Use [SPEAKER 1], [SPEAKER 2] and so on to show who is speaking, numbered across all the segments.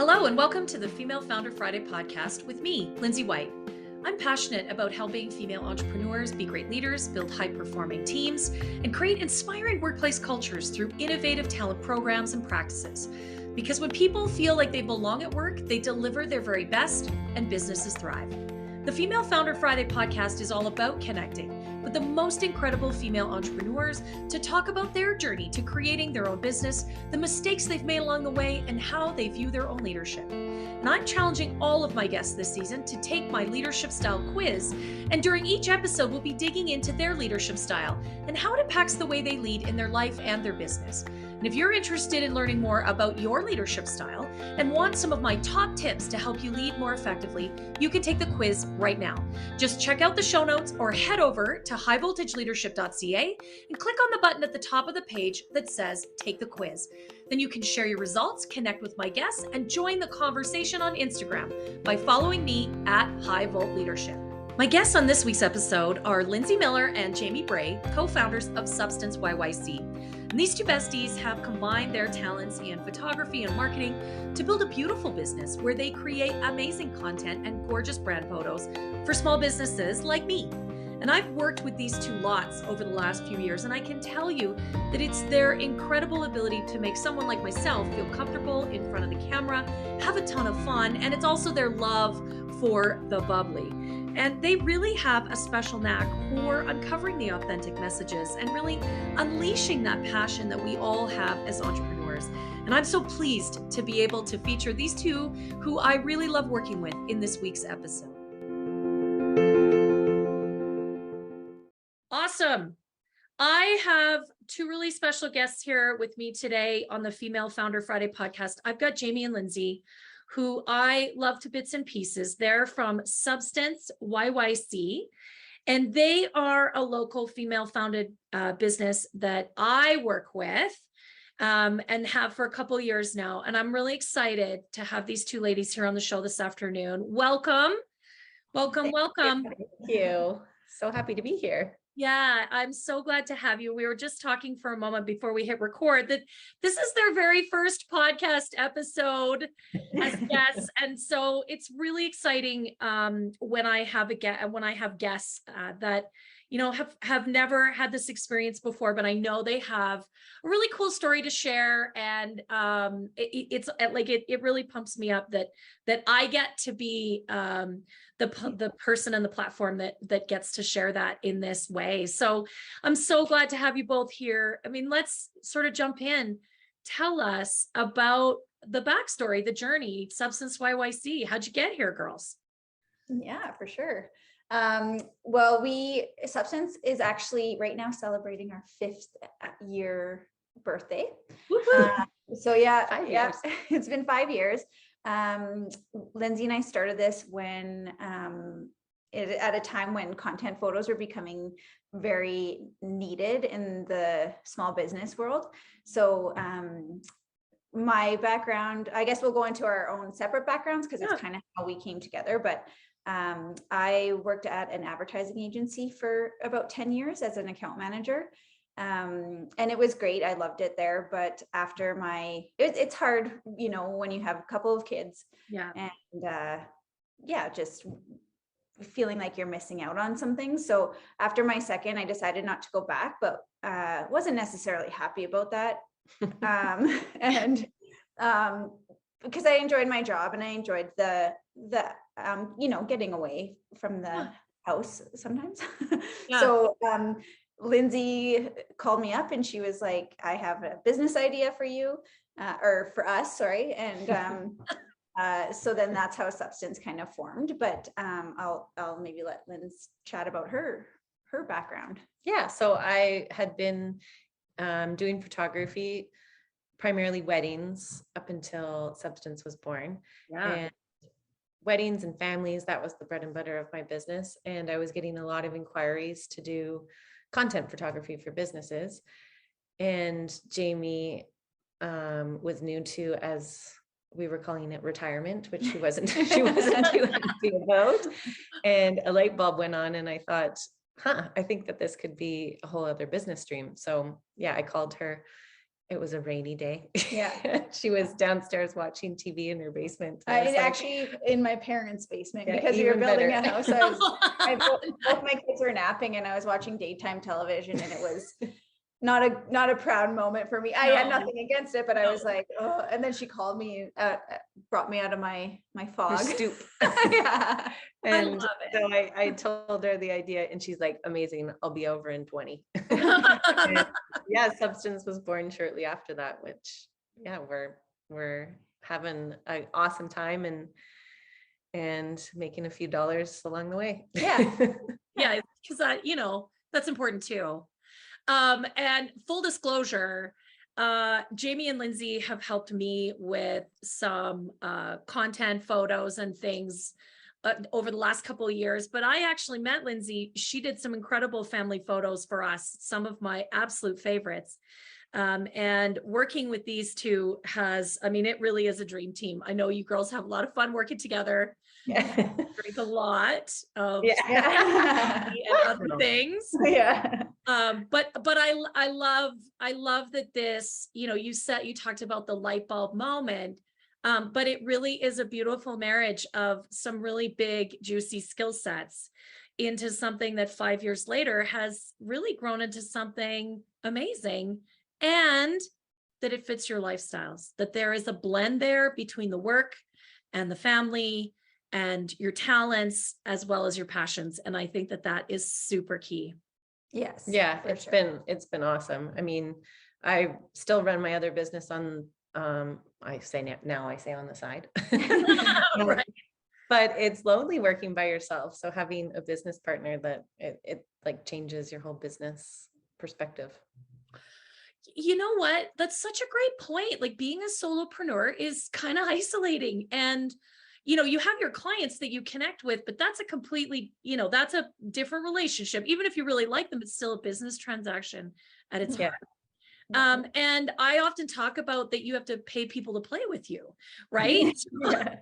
[SPEAKER 1] Hello and welcome to the Female Founder Friday podcast with me, Lindsay White. I'm passionate about helping female entrepreneurs be great leaders, build high-performing teams, and create inspiring workplace cultures through innovative talent programs and practices. Because when people feel like they belong at work, they deliver their very best and businesses thrive. The Female Founder Friday podcast is all about connecting with the most incredible female entrepreneurs to talk about their journey to creating their own business, the mistakes they've made along the way, and how they view their own leadership. And I'm challenging all of my guests this season to take my leadership style quiz, and during each episode, we'll be digging into their leadership style and how it impacts the way they lead in their life and their business. And if you're interested in learning more about your leadership style and want some of my top tips to help you lead more effectively, you can take the quiz right now. Just check out the show notes or head over to highvoltageleadership.ca and click on the button at the top of the page that says Take the Quiz. Then you can share your results, connect with my guests, and join the conversation on Instagram by following me at highvoltleadership. My guests on this week's episode are Lindsay Miller and Jamie Bray, co-founders of Substance YYC. And these two besties have combined their talents in photography and marketing to build a beautiful business where they create amazing content and gorgeous brand photos for small businesses like me. And I've worked with these two lots over the last few years, and I can tell you that it's their incredible ability to make someone like myself feel comfortable in front of the camera, have a ton of fun, and it's also their love for the bubbly. And they really have a special knack for uncovering the authentic messages and really unleashing that passion that we all have as entrepreneurs. And I'm so pleased to be able to feature these two who I really love working with in this week's episode. Awesome. I have two really special guests here with me today on the Female Founder Friday podcast. I've got Jamie and Lindsay, who I love to bits and pieces. They're from Substance YYC, and they are a local female-founded business that I work with and have for a couple of years now. And I'm really excited to have these two ladies here on the show this afternoon. Welcome, welcome, welcome.
[SPEAKER 2] Thank you. So happy to be here.
[SPEAKER 1] Yeah, I'm so glad to have you. We were just talking for a moment before we hit record that this is their very first podcast episode as guests, and so it's really exciting when I have guests that have never had this experience before, but I know they have a really cool story to share, and it really pumps me up that I get to be the person and the platform that gets to share that in this way. So I'm so glad to have you both here. I mean, let's sort of jump in. Tell us about the backstory, the journey, Substance YYC. How'd you get here, girls?
[SPEAKER 2] Yeah, for sure. Substance is actually right now celebrating our 5th year birthday. So yeah,
[SPEAKER 1] 5 years.
[SPEAKER 2] It's been 5 years. Lindsay and I started this when at a time when content photos were becoming very needed in the small business world. So my background, I guess we'll go into our own separate backgrounds because it's kind of how we came together. But I worked at an advertising agency for about 10 years as an account manager. And it was great. I loved it there. But after it's hard, when you have a couple of kids and just feeling like you're missing out on some things. So after my second, I decided not to go back, but wasn't necessarily happy about that. Because I enjoyed my job and I enjoyed the getting away from the house sometimes. So Lindsay called me up and she was like, I have a business idea for you, or for us, sorry. And so then that's how Substance kind of formed. But I'll maybe let Lindsay chat about her background.
[SPEAKER 3] Yeah, so I had been doing photography, primarily weddings, up until Substance was born.
[SPEAKER 1] Yeah.
[SPEAKER 3] And weddings and families, that was the bread and butter of my business. And I was getting a lot of inquiries to do content photography for businesses. And Jamie was new to, as we were calling it, retirement, which she wasn't too happy about. And a light bulb went on and I thought, I think that this could be a whole other business stream. So yeah, I called her it was a rainy day.
[SPEAKER 2] Yeah.
[SPEAKER 3] She was downstairs watching TV in her basement.
[SPEAKER 2] I
[SPEAKER 3] was like,
[SPEAKER 2] actually in my parents' basement
[SPEAKER 3] Yeah,
[SPEAKER 2] because we were
[SPEAKER 3] even
[SPEAKER 2] building
[SPEAKER 3] better.
[SPEAKER 2] a house. Both my kids were napping and I was watching daytime television, and it was not a proud moment for me. I had
[SPEAKER 1] No.
[SPEAKER 2] nothing against it, but I was like, oh. And then she called me, brought me out of my
[SPEAKER 3] her
[SPEAKER 2] fog.
[SPEAKER 3] stoop.
[SPEAKER 2] Yeah.
[SPEAKER 3] And
[SPEAKER 1] love it.
[SPEAKER 3] so I told her the idea, and she's like, amazing, I'll be over in 20. And yeah, Substance was born shortly after that, which yeah, we're having an awesome time and making a few dollars along the way.
[SPEAKER 2] Yeah.
[SPEAKER 1] Yeah, because that, that's important too. And full disclosure, Jamie and Lindsay have helped me with some content, photos, and things over the last couple of years. But I actually met Lindsay. She did some incredible family photos for us, some of my absolute favorites. And working with these two it really is a dream team. I know you girls have a lot of fun working together.
[SPEAKER 2] Yeah.
[SPEAKER 1] Drink a lot of
[SPEAKER 2] Yeah.
[SPEAKER 1] and other things.
[SPEAKER 2] Yeah.
[SPEAKER 1] But I love that this, you talked about the light bulb moment. But it really is a beautiful marriage of some really big, juicy skill sets into something that 5 years later has really grown into something amazing, and that it fits your lifestyles, that there is a blend there between the work and the family and your talents as well as your passions. And I think that is super key.
[SPEAKER 2] Yes.
[SPEAKER 3] Yeah,
[SPEAKER 2] for
[SPEAKER 3] it's
[SPEAKER 2] sure.
[SPEAKER 3] been awesome. I mean, I still run my other business on I say on the side.
[SPEAKER 1] Right.
[SPEAKER 3] But it's lonely working by yourself. So having a business partner that it like changes your whole business perspective.
[SPEAKER 1] You know what? That's such a great point. Like, being a solopreneur is kind of isolating, and you have your clients that you connect with, but that's a completely, that's a different relationship. Even if you really like them, it's still a business transaction at its heart. And I often talk about that you have to pay people to play with you, right?
[SPEAKER 2] Yeah.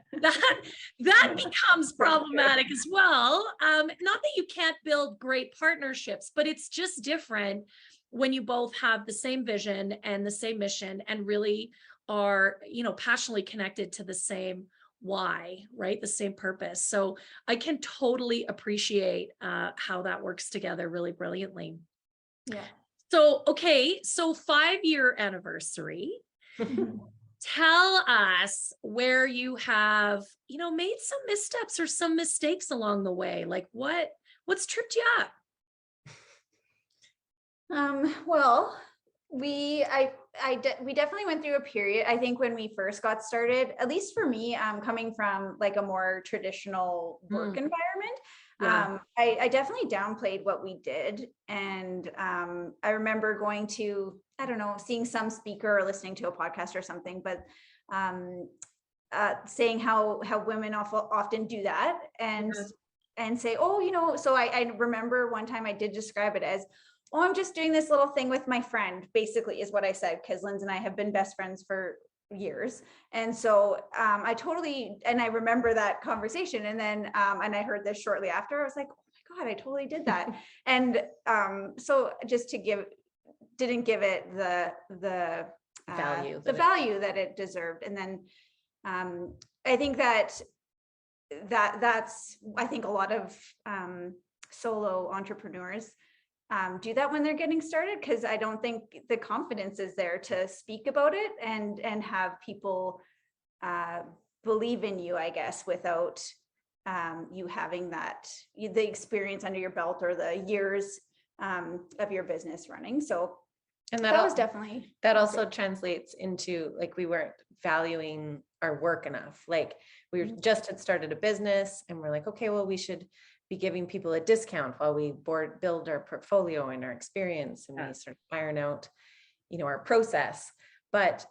[SPEAKER 1] That becomes problematic as well. Not that you can't build great partnerships, but it's just different when you both have the same vision and the same mission and really are, passionately connected to the same why, right? The same purpose. So I can totally appreciate how that works together really brilliantly.
[SPEAKER 2] Yeah.
[SPEAKER 1] So, okay, so 5-year anniversary. Tell us where you have, made some missteps or some mistakes along the way. Like what's tripped you up?
[SPEAKER 2] Well, we definitely went through a period, I think, when we first got started, at least for me, coming from like a more traditional work environment.
[SPEAKER 1] Yeah.
[SPEAKER 2] I definitely downplayed what we did. And I remember going to, I don't know, seeing some speaker or listening to a podcast or something, but saying how women often do that and say, oh, so I remember one time I did describe it as, oh, I'm just doing this little thing with my friend, basically is what I said, because Lindsay and I have been best friends for years. And so I remember that conversation. And then, and I heard this shortly after, I was like, oh my God, I totally did that. And so just didn't give it the
[SPEAKER 3] value
[SPEAKER 2] that it deserved. And then I think that's I think a lot of solo entrepreneurs do that when they're getting started, because I don't think the confidence is there to speak about it and have people believe in you, I guess, without you having the experience under your belt or the years of your business running. So
[SPEAKER 3] and
[SPEAKER 2] that was definitely
[SPEAKER 3] also translates into, like, we weren't valuing our work enough. Like, we just had started a business and we're like, okay, well, we should be giving people a discount while we build our portfolio and our experience, and we sort of iron out, our process. But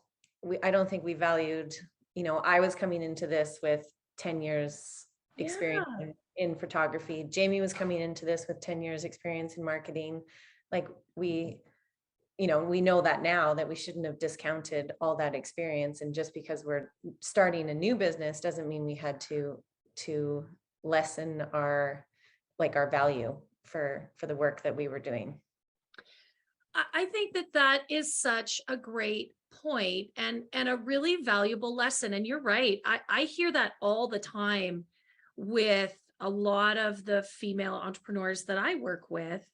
[SPEAKER 3] I don't think we valued, I was coming into this with 10 years experience in photography. Jamie was coming into this with 10 years experience in marketing. Like, we know that now, that we shouldn't have discounted all that experience. And just because we're starting a new business doesn't mean we had to lessen our value for the work that we were doing.
[SPEAKER 1] I think that that is such a great point and a really valuable lesson. And you're right. I hear that all the time with a lot of the female entrepreneurs that I work with,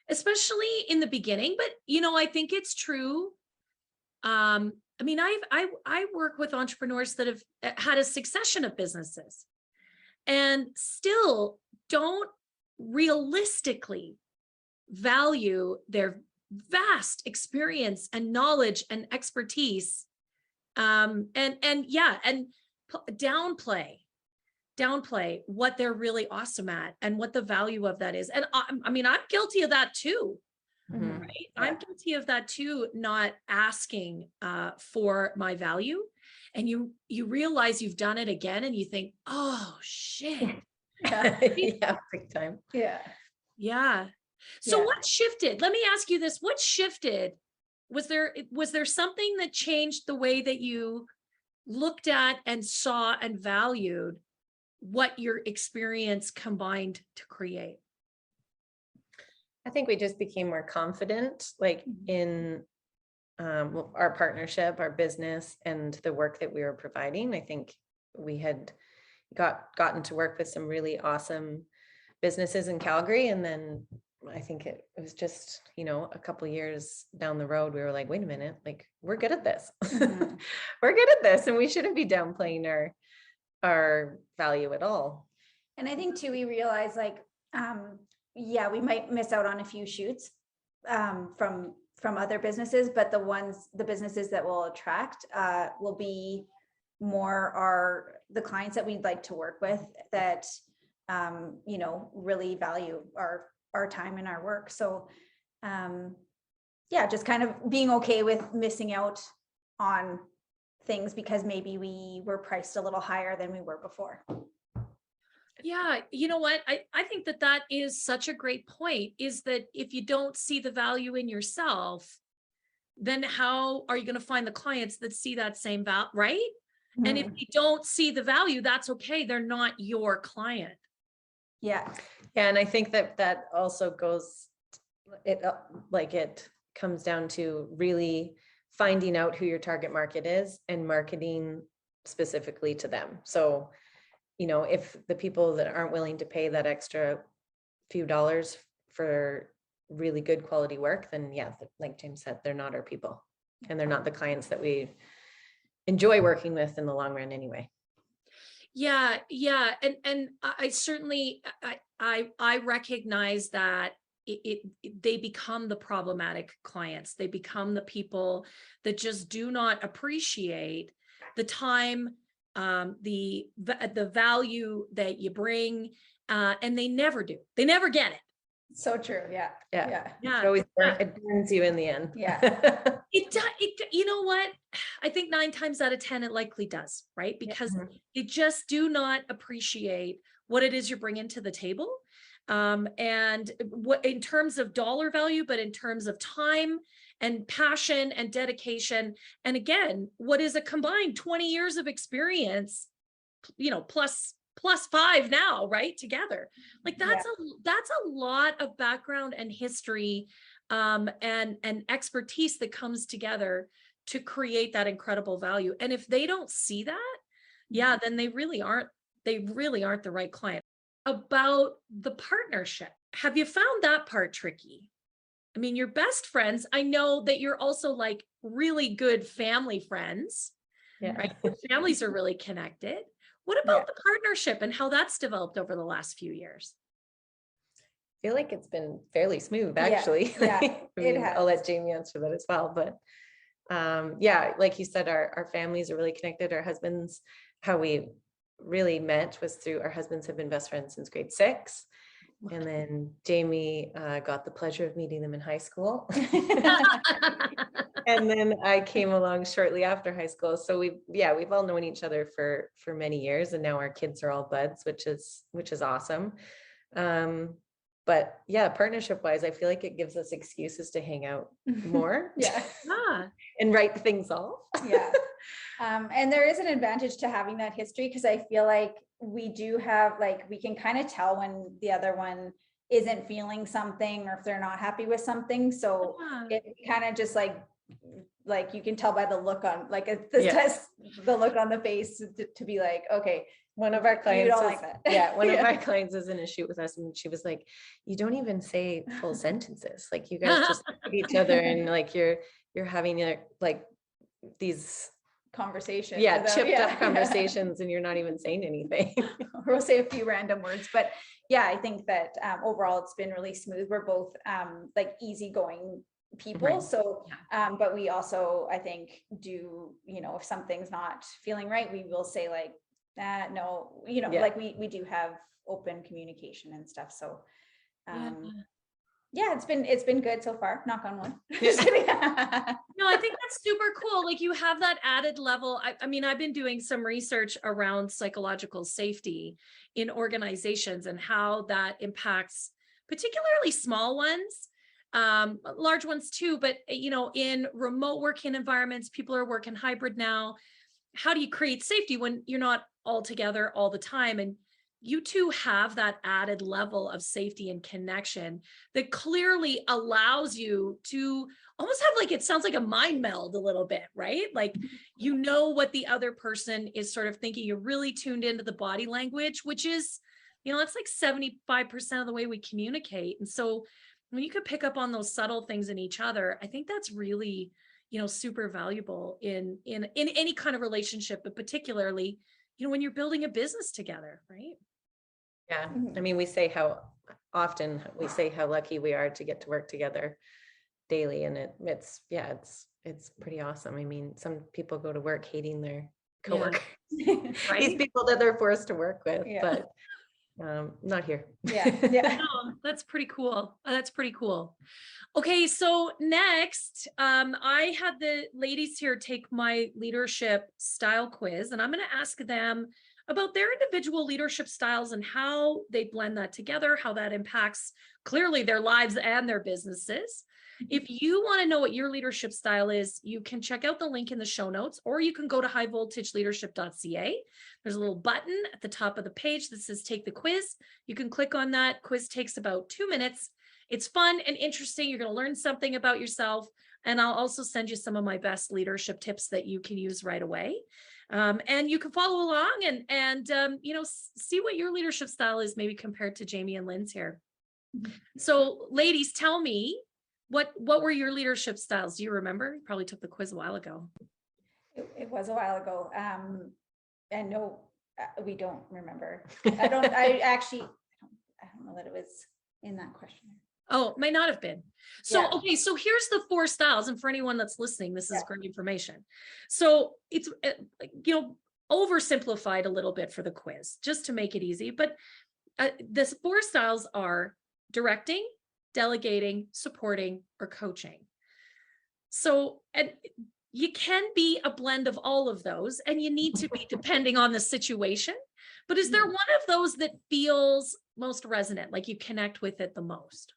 [SPEAKER 1] especially in the beginning. But, I think it's true. I mean, I work with entrepreneurs that have had a succession of businesses and still don't realistically value their vast experience and knowledge and expertise, and downplay what they're really awesome at and what the value of that is. And I mean, I'm guilty of that too.
[SPEAKER 3] Mhm.
[SPEAKER 1] Right? Yeah. I'm guilty of that too, not asking for my value. And you realize you've done it again and you think, oh shit.
[SPEAKER 2] Yeah.
[SPEAKER 3] Yeah, big time.
[SPEAKER 2] Yeah.
[SPEAKER 1] Yeah. So
[SPEAKER 2] Yeah.
[SPEAKER 1] what shifted? Let me ask you this. What shifted? Was there something that changed the way that you looked at and saw and valued what your experience combined to create?
[SPEAKER 3] I think we just became more confident, like in our partnership, our business, and the work that we were providing. I think we had gotten to work with some really awesome businesses in Calgary, and then I think it was just, a couple of years down the road, we were like, wait a minute, like we're good at this.
[SPEAKER 2] Mhm.
[SPEAKER 3] We're good at this, and we shouldn't be downplaying our value at all.
[SPEAKER 2] And I think too, we realize like, we might miss out on a few shoots from other businesses, but the businesses that will attract will be more the clients that we'd like to work with that, really value our time and our work. So just kind of being okay with missing out on things because maybe we were priced a little higher than we were before.
[SPEAKER 1] Yeah, you know what? I think that is such a great point, is that if you don't see the value in yourself, then how are you going to find the clients that see that same value, right? Mm-hmm. And if you don't see the value, that's okay. They're not your client.
[SPEAKER 2] Yeah.
[SPEAKER 3] Yeah. And I think that also goes, it comes down to really finding out who your target market is and marketing specifically to them. So, if the people that aren't willing to pay that extra few dollars for really good quality work, then like James said, they're not our people, and they're not the clients that we enjoy working with in the long run anyway.
[SPEAKER 1] Yeah. And I certainly, I recognize that they become the problematic clients. They become the people that just do not appreciate the time, the value that you bring, and they never do. They never get it.
[SPEAKER 2] So true. Yeah.
[SPEAKER 3] It always burns you in the end.
[SPEAKER 2] Yeah.
[SPEAKER 1] It does. You know what? I think 9 times out of 10, it likely does, right? Because they just do not appreciate what it is you're bringing to the table. And what in terms of dollar value, but in terms of time and passion and dedication. And again, what is a combined 20 years of experience, plus 5 now, right? Together. Like that's a lot of background and history, and expertise that comes together to create that incredible value. And if they don't see that, then they really aren't the right client. About the partnership, have you found that part tricky? I mean, you're best friends. I know that you're also like really good family friends, right? Your families are really connected. What about the partnership and how that's developed over the last few years?
[SPEAKER 3] I feel like it's been fairly smooth, actually. I'll let Jamie answer that as well. But like you said, our families are really connected. Our husbands, how we really met was through our husbands have been best friends since grade 6. And then Jamie got the pleasure of meeting them in high school. And then I came along shortly after high school. So we've all known each other for many years, and now our kids are all buds, which is awesome. But partnership wise, I feel like it gives us excuses to hang out more. And write things off.
[SPEAKER 2] And there is an advantage to having that history, because I feel like we do have, like, we can kind of tell when the other one isn't feeling something, or if they're not happy with something. So it kind of just like you can tell by the look on, like the look on the face to be like, okay,
[SPEAKER 3] one of our clients,
[SPEAKER 2] you don't like that.
[SPEAKER 3] Yeah, one of our clients is in a shoot with us, and she was like, "You don't even say full sentences. Like you guys just look at each other, and like you're having like these
[SPEAKER 2] conversations,
[SPEAKER 3] chipped up conversations, and you're not even saying anything."
[SPEAKER 2] Or we'll say a few random words, but yeah, I think that overall it's been really smooth. We're both like easygoing people,
[SPEAKER 3] Right.
[SPEAKER 2] So but we also, I think, do, you know, if something's not feeling right, we will say like, no, you know, like we do have open communication and stuff. So yeah, it's been good so far, knock on wood.
[SPEAKER 1] No, I think that's super cool. Like you have that added level. I mean, I've been doing some research around psychological safety in organizations and how that impacts particularly small ones, large ones too, but you know, in remote working environments, people are working hybrid now. How do you create safety when you're not all together all the time? And you two have that added level of safety and connection that clearly allows you to almost have, like, it sounds like a mind meld a little bit, right? Like, you know what the other person is sort of thinking. You're really tuned into the body language, which is, you know, that's like 75% of the way we communicate. And so when you could pick up on those subtle things in each other, I think that's really, you know, super valuable in any kind of relationship, but particularly, you know, when you're building a business together, right?
[SPEAKER 3] Yeah. I mean, we say how lucky we are to get to work together daily. And it's pretty awesome. I mean, some people go to work hating their coworkers, right? These people that they're forced to work with, but not here.
[SPEAKER 2] Yeah.
[SPEAKER 1] Oh, that's pretty cool. That's pretty cool. Okay, so next, I had the ladies here take my leadership style quiz, and I'm going to ask them about their individual leadership styles and how they blend that together, how that impacts clearly their lives and their businesses. If you want to know what your leadership style is, you can check out the link in the show notes, or you can go to highvoltageleadership.ca. There's a little button at the top of the page that says take the quiz. You can click on that. Quiz takes about 2 minutes. It's fun and interesting. You're going to learn something about yourself. And I'll also send you some of my best leadership tips that you can use right away. And you can follow along and you know, see what your leadership style is, maybe compared to Jamie and Lynn's here. So ladies, tell me, what were your leadership styles? Do you remember? You probably took the quiz a while ago.
[SPEAKER 2] It was a while ago. And no, we don't remember. I don't know that it was in that question.
[SPEAKER 1] Oh, it may not have been. So, okay, so here's the 4 styles. And for anyone that's listening, this is great information. So it's, you know, oversimplified a little bit for the quiz, just to make it easy. But the 4 styles are directing, delegating, supporting, or coaching. So, and you can be a blend of all of those, and you need to be depending on the situation. But is there one of those that feels most resonant, like you connect with it the most?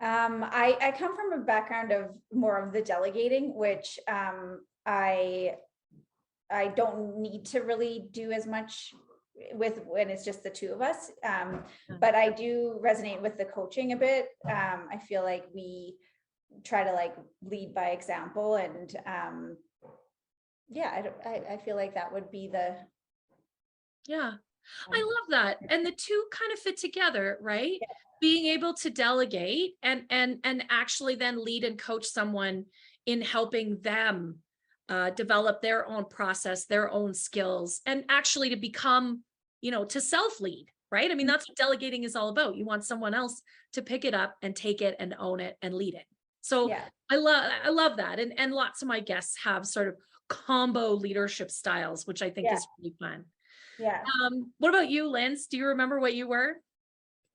[SPEAKER 2] I come from a background of more of the delegating, which I don't need to really do as much with when it's just the 2 of us. But I do resonate with the coaching a bit. I feel like we try to like lead by example, and I feel like that would be the.
[SPEAKER 1] Yeah, I love that. And the 2 kind of fit together, right?
[SPEAKER 2] Yeah.
[SPEAKER 1] Being able to delegate and actually then lead and coach someone in helping them develop their own process, their own skills, and actually to become, you know, to self-lead, right? I mean, that's what delegating is all about. You want someone else to pick it up and take it and own it and lead it. So I love that. And lots of my guests have sort of combo leadership styles, which I think is really fun.
[SPEAKER 2] Yeah.
[SPEAKER 1] What about you, Linz? Do you remember what you were?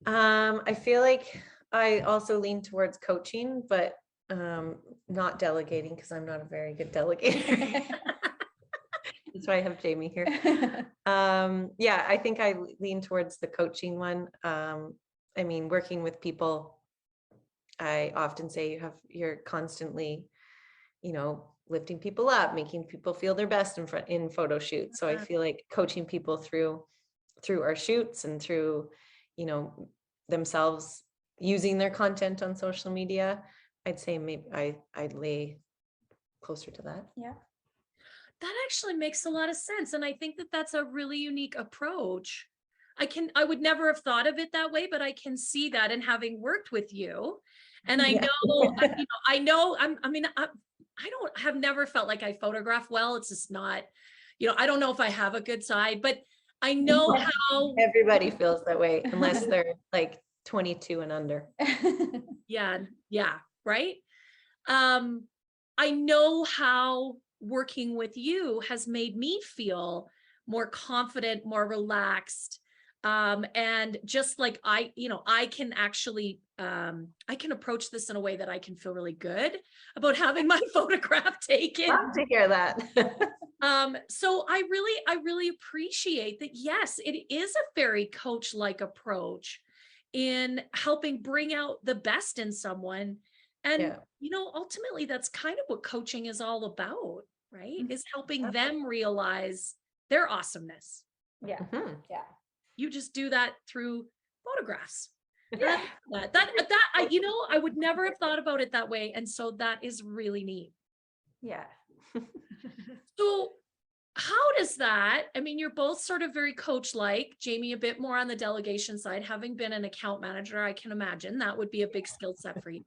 [SPEAKER 3] I feel like I also lean towards coaching, but not delegating, because I'm not a very good delegator. That's why I have Jamie here. I think I lean towards the coaching one. I mean, working with people, I often say you're constantly, you know, lifting people up, making people feel their best in photo shoots. So I feel like coaching people through our shoots and through, themselves using their content on social media, I'd say maybe I'd lay closer to that.
[SPEAKER 2] Yeah.
[SPEAKER 1] That actually makes a lot of sense. And I think that that's a really unique approach. I would never have thought of it that way, but I can see that in having worked with you. And I know, I have never felt like I photograph well. It's just not, I don't know if I have a good side, but I know how
[SPEAKER 3] everybody feels that way unless they're like 22 and under.
[SPEAKER 1] Yeah. Right. I know how working with you has made me feel more confident, more relaxed. And just like I can actually, I can approach this in a way that I can feel really good about having my photograph taken.
[SPEAKER 3] I'll take care of that.
[SPEAKER 1] So I really appreciate that. Yes, it is a very coach-like approach in helping bring out the best in someone. And, ultimately that's kind of what coaching is all about, right? Is helping them realize their awesomeness.
[SPEAKER 2] Yeah.
[SPEAKER 3] Mm-hmm.
[SPEAKER 2] Yeah.
[SPEAKER 1] You just do that through photographs.
[SPEAKER 2] Yeah.
[SPEAKER 1] I would never have thought about it that way. And so that is really neat.
[SPEAKER 2] Yeah.
[SPEAKER 1] So how does that, you're both sort of very coach-like, Jamie, a bit more on the delegation side, having been an account manager, I can imagine that would be a big skill set for you.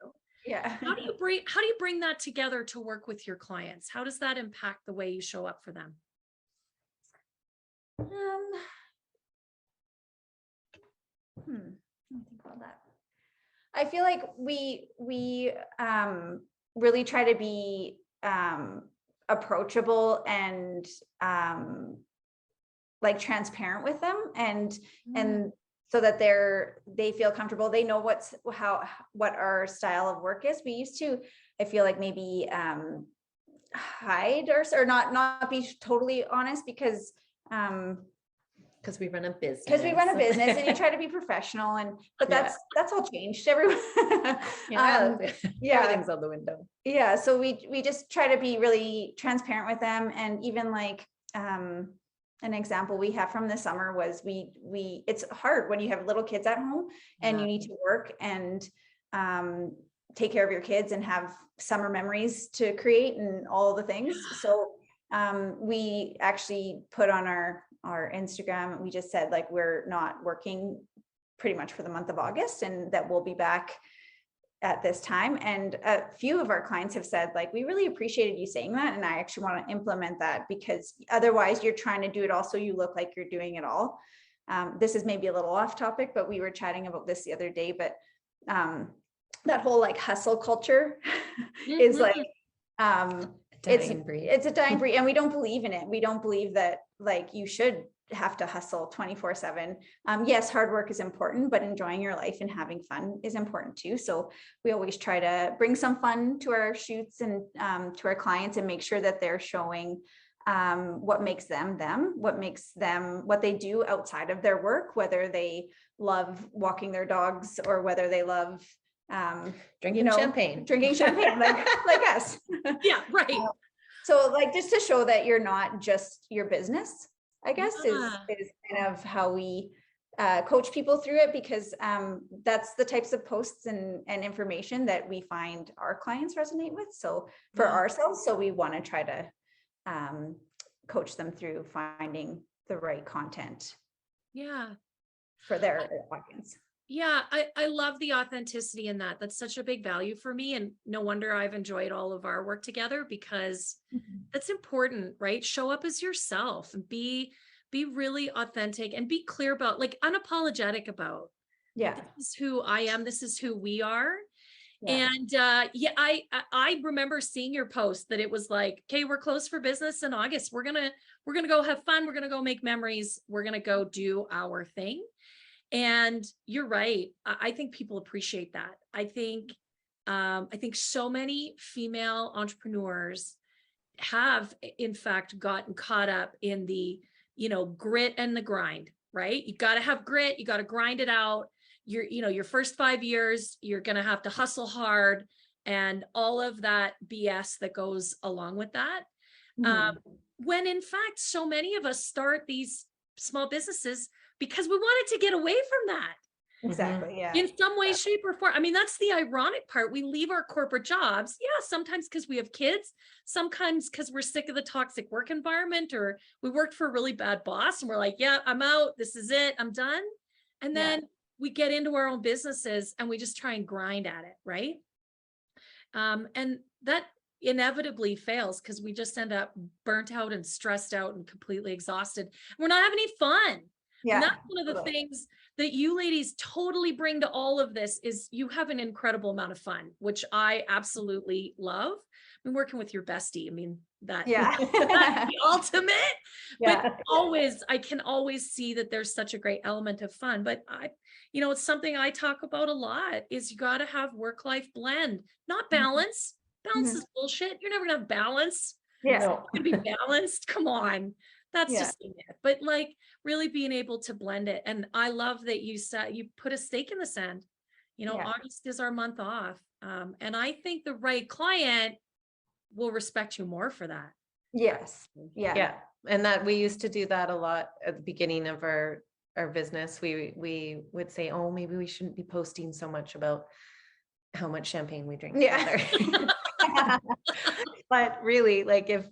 [SPEAKER 2] Yeah.
[SPEAKER 1] How do you bring that together to work with your clients? How does that impact the way you show up for them?
[SPEAKER 2] Let me think about that. I feel like we really try to be approachable and like transparent with them, and so that they feel comfortable. They know what our style of work is. We used to, I feel like, maybe hide or not be totally honest because
[SPEAKER 3] we run a business.
[SPEAKER 2] And you try to be professional, but that's all changed. Everyone,
[SPEAKER 3] everything's out the window.
[SPEAKER 2] Yeah, so we just try to be really transparent with them, and even like an example we have from the summer was we it's hard when you have little kids at home and you need to work and take care of your kids and have summer memories to create and all the things. So we actually put on our Instagram, we just said like we're not working pretty much for the month of August and that we'll be back at this time. And a few of our clients have said like, we really appreciated you saying that, and I actually want to implement that, because otherwise you're trying to do it all so you look like you're doing it all. This is maybe a little off topic, but we were chatting about this the other day, but that whole like hustle culture is like it's a dying breed, and we don't believe in it. We don't believe that like you should have to hustle 24/7. Yes, hard work is important, but enjoying your life and having fun is important too. So we always try to bring some fun to our shoots and to our clients, and make sure that they're showing what makes them, what they do outside of their work, whether they love walking their dogs or whether they love
[SPEAKER 3] drinking champagne
[SPEAKER 2] like us.
[SPEAKER 1] Yeah, right.
[SPEAKER 2] So like, just to show that you're not just your business, I guess, is kind of how we coach people through it, because that's the types of posts and information that we find our clients resonate with. So for ourselves, so we want to try to coach them through finding the right content for their audience.
[SPEAKER 1] Yeah, I love the authenticity in that. That's such a big value for me. And no wonder I've enjoyed all of our work together, because that's important, right? Show up as yourself and be really authentic and be clear about, like, unapologetic about, this is who I am. This is who we are. Yeah. And I remember seeing your post that it was like, okay, we're closed for business in August. We're going to go have fun. We're going to go make memories. We're going to go do our thing. And you're right. I think people appreciate that. I think so many female entrepreneurs have, in fact, gotten caught up in the, grit and the grind, right? You got to have grit. You got to grind it out. Your first 5 years, you're going to have to hustle hard and all of that BS that goes along with that. When in fact, so many of us start these small businesses because we wanted to get away from that.
[SPEAKER 2] Exactly. Yeah.
[SPEAKER 1] In some way, shape, or form. I mean, that's the ironic part. We leave our corporate jobs. Yeah, sometimes because we have kids, sometimes because we're sick of the toxic work environment, or we worked for a really bad boss and we're like, yeah, I'm out. This is it. I'm done. And then we get into our own businesses and we just try and grind at it. Right. And that inevitably fails because we just end up burnt out and stressed out and completely exhausted. We're not having any fun.
[SPEAKER 2] Yeah.
[SPEAKER 1] And that's one of the things that you ladies totally bring to all of this is you have an incredible amount of fun, which I absolutely love. I'm working with your bestie. I mean, that's the ultimate, but I can always see that there's such a great element of fun. But it's something I talk about a lot is you got to have work-life blend, not balance. Balance is bullshit. You're never gonna have balance.
[SPEAKER 2] Yeah.
[SPEAKER 1] You're gonna be balanced. Come on. That's just it. But like really being able to blend it. And I love that you said you put a stake in the sand. August is our month off. And I think the right client will respect you more for that.
[SPEAKER 2] Yes. Yeah.
[SPEAKER 3] Yeah. And that we used to do that a lot at the beginning of our business. We would say, oh, maybe we shouldn't be posting so much about how much champagne we drink together. But really, like if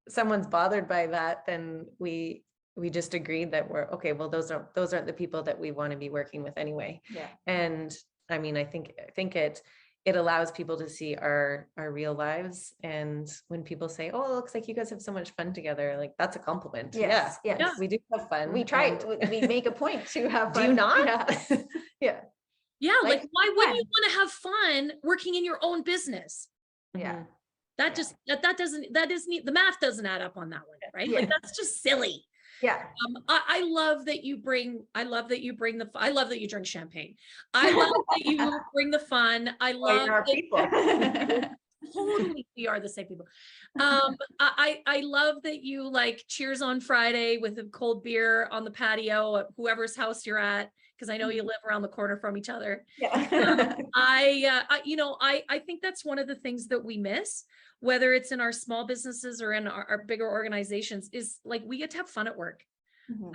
[SPEAKER 3] someone's bothered by that, then we just agreed that we're okay. Well, those aren't the people that we want to be working with anyway.
[SPEAKER 2] Yeah.
[SPEAKER 3] And I mean, I think it allows people to see our real lives. And when people say, "Oh, it looks like you guys have so much fun together," like that's a compliment.
[SPEAKER 2] Yes.
[SPEAKER 3] Yeah, we do have fun.
[SPEAKER 2] We try. We make a point to have fun.
[SPEAKER 3] Do you not?
[SPEAKER 2] Yeah.
[SPEAKER 1] Yeah, like why wouldn't you want to have fun working in your own business?
[SPEAKER 2] Yeah.
[SPEAKER 1] That just the math doesn't add up on that one, right? Like that's just silly.
[SPEAKER 2] Yeah.
[SPEAKER 1] I love that you drink champagne. I love that you bring the fun. I love
[SPEAKER 2] our people.
[SPEAKER 1] Totally, we are the same people. I love that you like cheers on Friday with a cold beer on the patio at whoever's house you're at, because I know you live around the corner from each other.
[SPEAKER 2] Yeah.
[SPEAKER 1] I think that's one of the things that we miss, whether it's in our small businesses or in our bigger organizations, is like we get to have fun at work.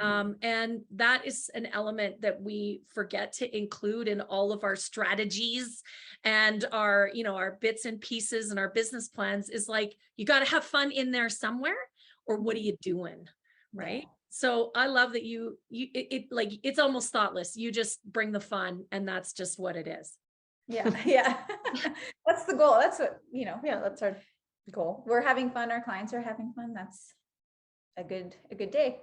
[SPEAKER 1] And that is an element that we forget to include in all of our strategies and our bits and pieces and our business plans, is like, you got to have fun in there somewhere, or what are you doing? Right. So I love that it's almost thoughtless. You just bring the fun, and that's just what it is.
[SPEAKER 2] Yeah. That's the goal. That's what,
[SPEAKER 3] that's our goal.
[SPEAKER 2] We're having fun. Our clients are having fun. That's a good day.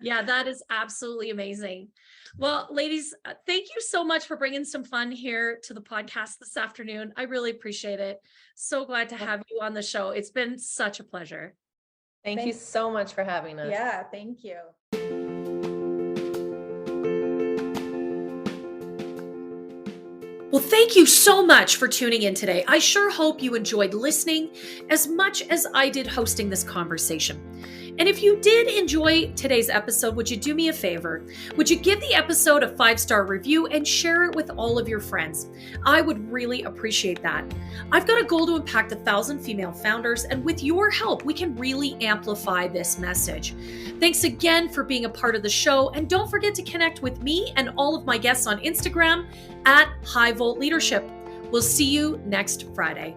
[SPEAKER 1] Yeah, that is absolutely amazing. Well, ladies, thank you so much for bringing some fun here to the podcast this afternoon. I really appreciate it. So glad to have you on the show. It's been such a pleasure.
[SPEAKER 3] Thank you so much for having us.
[SPEAKER 2] Yeah, thank you.
[SPEAKER 1] Well, thank you so much for tuning in today. I sure hope you enjoyed listening as much as I did hosting this conversation. And if you did enjoy today's episode, would you do me a favor? Would you give the episode a 5-star review and share it with all of your friends? I would really appreciate that. I've got a goal to impact 1,000 female founders, and with your help, we can really amplify this message. Thanks again for being a part of the show, and don't forget to connect with me and all of my guests on Instagram at High Volt Leadership. We'll see you next Friday.